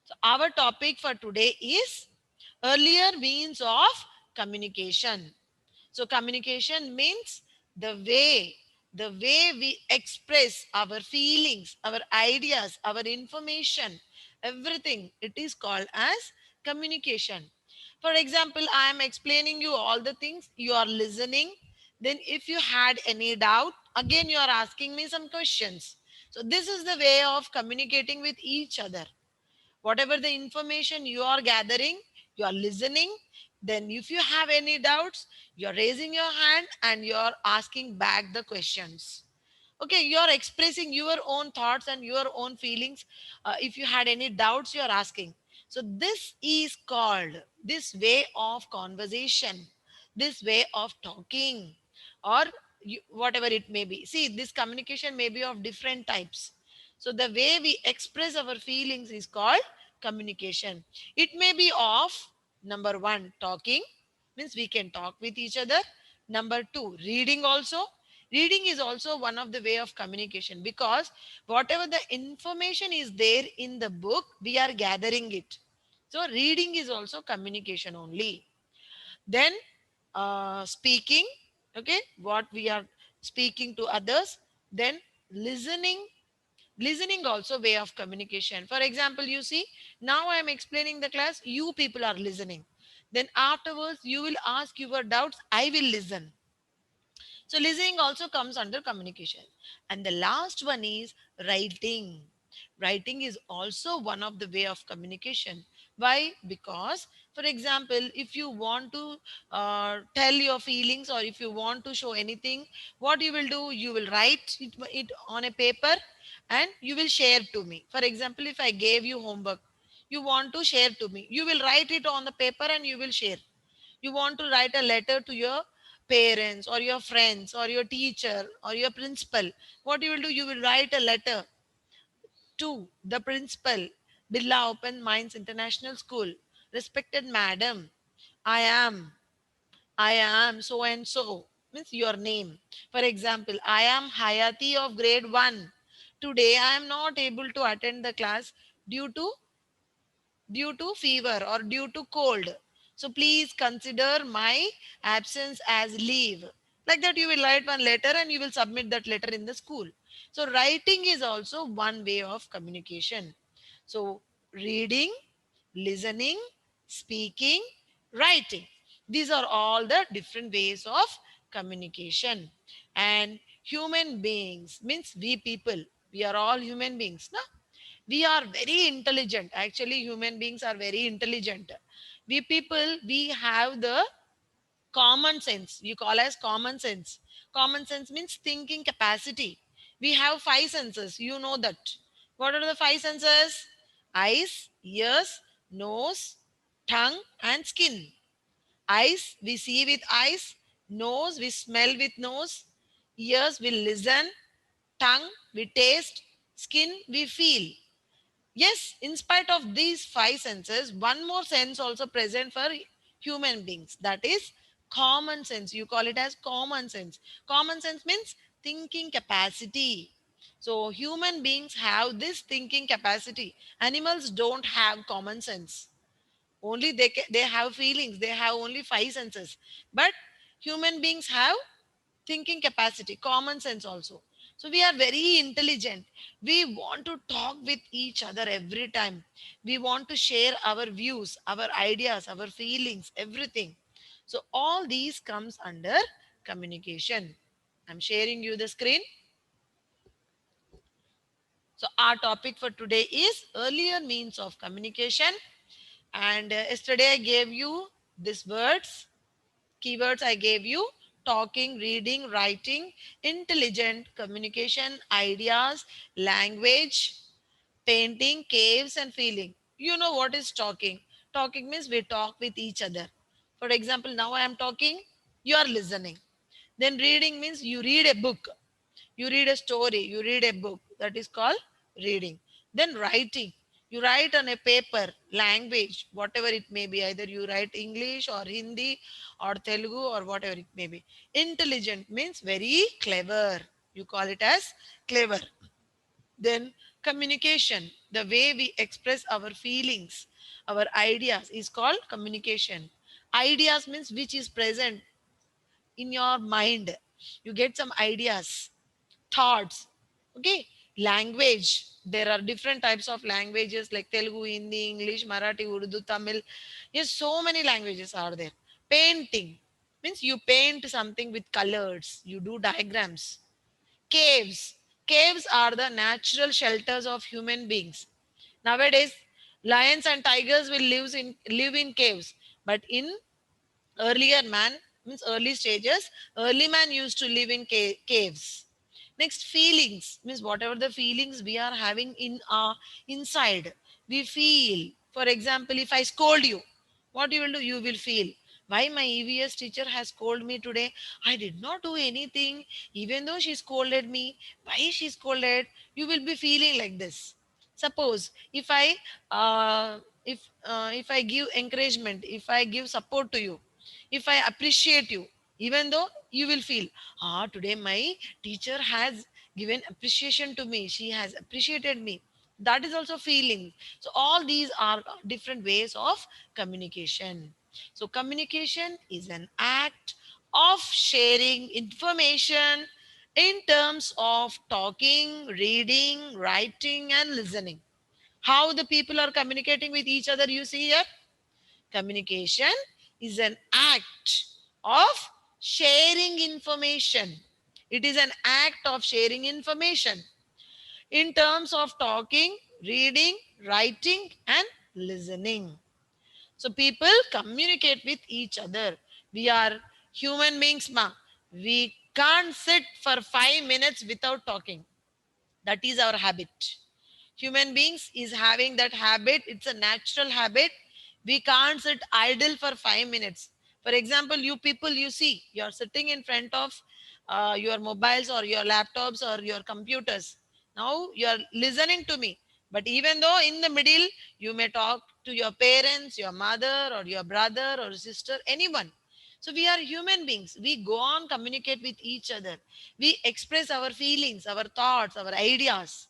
So our topic for today is earlier means of communication. So communication means the way, the way we express our feelings, our ideas, our information, everything. It is called as communication. For example, I am explaining you all the things, you are listening. Then if you had any doubt, again you are asking me some questions. So this is the way of communicating with each other. Whatever the information you are gathering, you are listening. Then if you have any doubts, you are raising your hand and you are asking back the questions. Okay, you are expressing your own thoughts and your own feelings. If you had any doubts, you are asking. So this is called this way of conversation, this way of talking, or whatever it may be. See, this communication may be of different types. So the way we express our feelings is called communication. It may be of number one, talking, means we can talk with each other. Number two, reading also. Reading is also one of the way of communication, because whatever the information is there in the book, we are gathering it. So reading is also communication only. Then speaking, okay, what we are speaking to others. Then listening. Listening also way of communication. For example, you see, now I am explaining the class, you people are listening. Then afterwards you will ask your doubts, I will listen. So listening also comes under communication. And the last one is writing. Writing is also one of the way of communication. Why? Because, for example, if you want to tell your feelings, or if you want to show anything, what you will do, you will write it on a paper and you will share to me. For example, if I gave you homework, you want to share to me, you will write it on the paper and you will share. You want to write a letter to your parents or your friends or your teacher or your principal. What you will do, you will write a letter to the principal, Birla Open Minds International School. Respected madam, I am, I am so and so, means your name. For example, I am Hayati of grade 1. Today I am not able to attend the class due to fever or due to cold. So please consider my absence as leave. Like that, you will write one letter and you will submit that letter in the school. So writing is also one way of communication. So reading, listening, speaking, writing. These are all the different ways of communication. And human beings means we people. We are all human beings. No? We are very intelligent. Actually, human beings are very intelligent. We people, we have the common sense. You call as common sense. Common sense means thinking capacity. We have five senses, you know that. What are the five senses? Eyes, ears, nose, tongue and skin. Eyes, we see with eyes. Nose, we smell with nose. Ears, we listen. Tongue, we taste. Skin, we feel. Yes, in spite of these five senses, one more sense also present for human beings. That is common sense. You call it as common sense. Common sense means thinking capacity. So human beings have this thinking capacity. Animals don't have common sense. Only they have feelings. They have only five senses. But human beings have thinking capacity, common sense also. So we are very intelligent. We want to talk with each other every time. We want to share our views, our ideas, our feelings, everything. So all these comes under communication. I'm sharing you the screen. So our topic for today is earlier means of communication. And yesterday I gave you these words, keywords I gave you: talking, reading, writing, intelligent, communication, ideas, language, painting, caves, and feeling. You know what is talking? Talking means we talk with each other. For example, now I am talking, you are listening. Then reading means you read a book, you read a story, you read a book. That is called reading. Then writing. You write on a paper, language, whatever it may be. Either you write English or Hindi or Telugu or whatever it may be. Intelligent means very clever. You call it as clever. Then Communication, the way we express our feelings, our ideas, is called communication. Ideas means which is present in your mind. You get some ideas, thoughts. Okay, language. There are different types of languages like Telugu, Hindi, English, Marathi, Urdu, Tamil. Yes, so many languages are there. Painting means you paint something with colors. You do diagrams. Caves. Caves are the natural shelters of human beings. Nowadays, lions and tigers will live in caves, but in earlier man means early stages, early man used to live in caves. Next, feelings means whatever the feelings we are having in our inside, we feel. For example, if I scold you, what you will do? You will feel. Why my EVS teacher has scolded me today? I did not do anything. Even though she scolded me, why she scolded? You will be feeling like this. Suppose if I give encouragement, if I give support to you, if I appreciate you, even though you will feel, today my teacher has given appreciation to me, she has appreciated me. That is also feeling. So, all these are different ways of communication. So, communication is an act of sharing information in terms of talking, reading, writing, and listening. How the people are communicating with each other, you see here? Communication is an act of sharing information. It is an act of sharing information in terms of talking, reading, writing, and listening. So people communicate with each other. We are human beings, ma. We can't sit for 5 minutes without talking. That is our habit. Human beings is having that habit. It's a natural habit. We can't sit idle for 5 minutes. For example, you people, you see, you're sitting in front of your mobiles or your laptops or your computers. Now you're listening to me. But even though in the middle, you may talk to your parents, your mother, or your brother or sister, anyone. So we are human beings. We go on communicate with each other. We express our feelings, our thoughts, our ideas.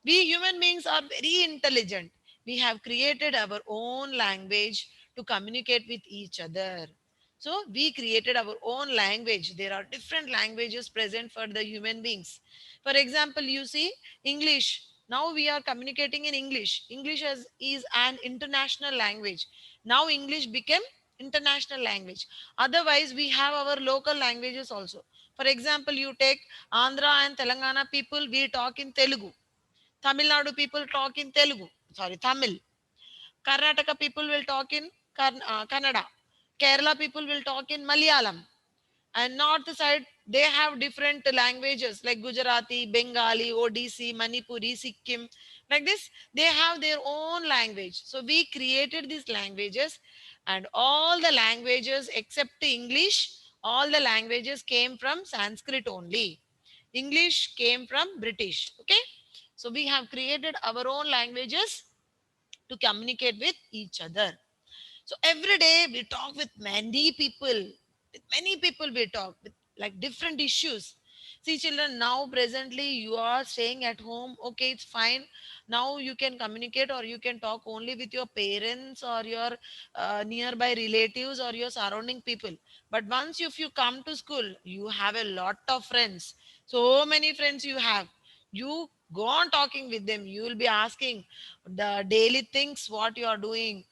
We human beings are very intelligent. We have created our own language to communicate with each other. So we created our own language. There are different languages present for the human beings. For example, you see English. Now we are communicating in English. Is an international language. Now English became international language. Otherwise, we have our local languages also. For example, you take Andhra and Telangana people, we talk in Telugu. Tamil Nadu people talk in Telugu, sorry, Tamil. Karnataka people will talk in Kannada. Kerala people will talk in Malayalam. And north side, they have different languages like Gujarati, Bengali, Odissi, Manipuri, Sikkim. Like this, they have their own language. So we created these languages, and all the languages except English, all the languages came from Sanskrit only. English came from British. Okay. So we have created our own languages to communicate with each other. So every day we talk with many people. With many people we talk with like different issues. See, children, now presently you are staying at home. Okay, it's fine. Now you can communicate or you can talk only with your parents or your nearby relatives or your surrounding people. But once if you come to school, you have a lot of friends. So many friends you have. You go on talking with them. You will be asking the daily things what you are doing,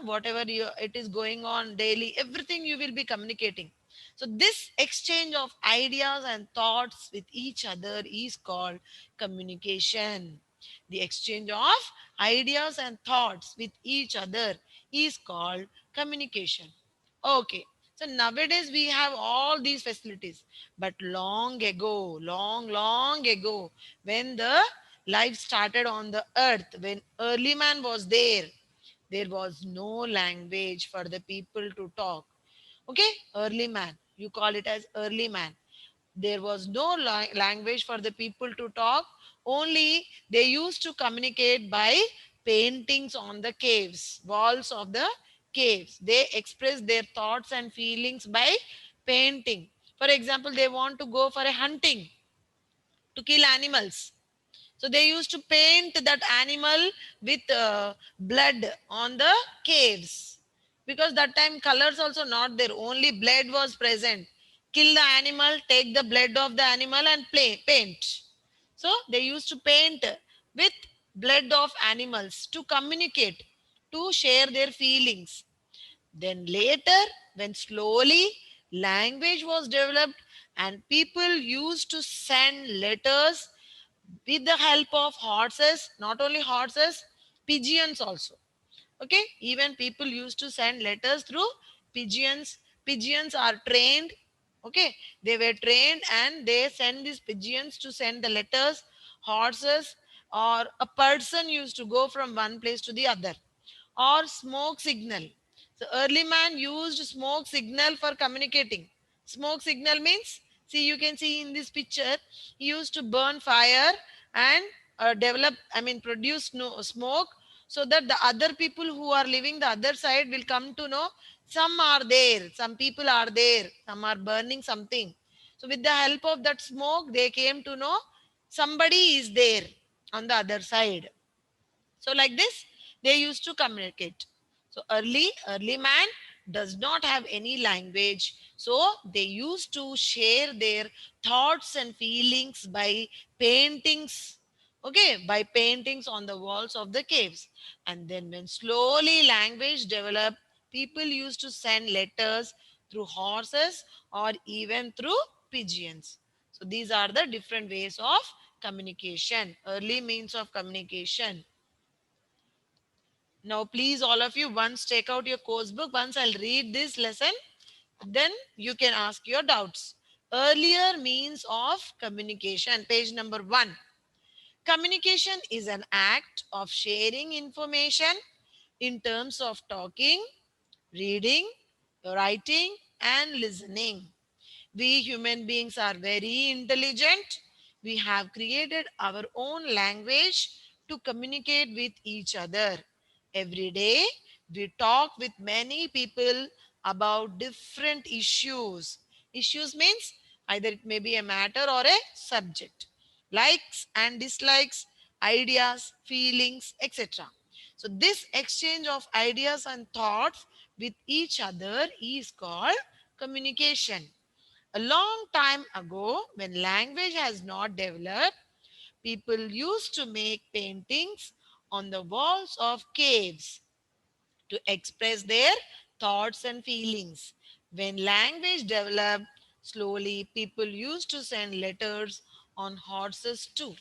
whatever it is going on daily, everything you will be communicating. So this exchange of ideas and thoughts with each other is called communication. The exchange of ideas and thoughts with each other is called communication. Okay, so nowadays we have all these facilities, but long ago, when the life started on the earth, when early man was there was no language for the people to talk. Okay, early man, you call it as early man. There was no language for the people to talk. Only they used to communicate by paintings on the caves, walls of the caves. They express their thoughts and feelings by painting. For example, they want to go for a hunting to kill animals. So they used to paint that animal with blood on the caves, because that time colors also not there, only blood was present. Kill the animal, take the blood of the animal and paint. So they used to paint with blood of animals to communicate, to share their feelings. Then later, when slowly language was developed and people used to send letters with the help of horses, not only horses, pigeons also. Okay, even people used to send letters through pigeons. Pigeons are trained. Okay, they were trained and they send these pigeons to send the letters. Horses or a person used to go from one place to the other, or smoke signal. So early man used smoke signal for communicating. Smoke signal means, see, you can see in this picture, he used to burn fire and develop, I mean, produce no smoke, so that the other people who are living the other side will come to know some are there, some people are there, some are burning something. So with the help of that smoke, they came to know somebody is there on the other side. So like this, they used to communicate. So early man does not have any language. So they used to share their thoughts and feelings by paintings. Okay, by paintings on the walls of the caves. And then when slowly language developed, people used to send letters through horses or even through pigeons. So these are the different ways of communication, early means of communication. Now, please, all of you, once take out your course book. Once I'll read this lesson, then you can ask your doubts. Earlier means of communication, page number 1. Communication is an act of sharing information in terms of talking, reading, writing, and listening. We human beings are very intelligent. We have created our own language to communicate with each other. Every day, we talk with many people about different issues. Issues means either it may be a matter or a subject. Likes and dislikes, ideas, feelings, etc. So, this exchange of ideas and thoughts with each other is called communication. A long time ago, when language has not developed, people used to make paintings on the walls of caves to express their thoughts and feelings. When language developed, slowly people used to send letters on horses too.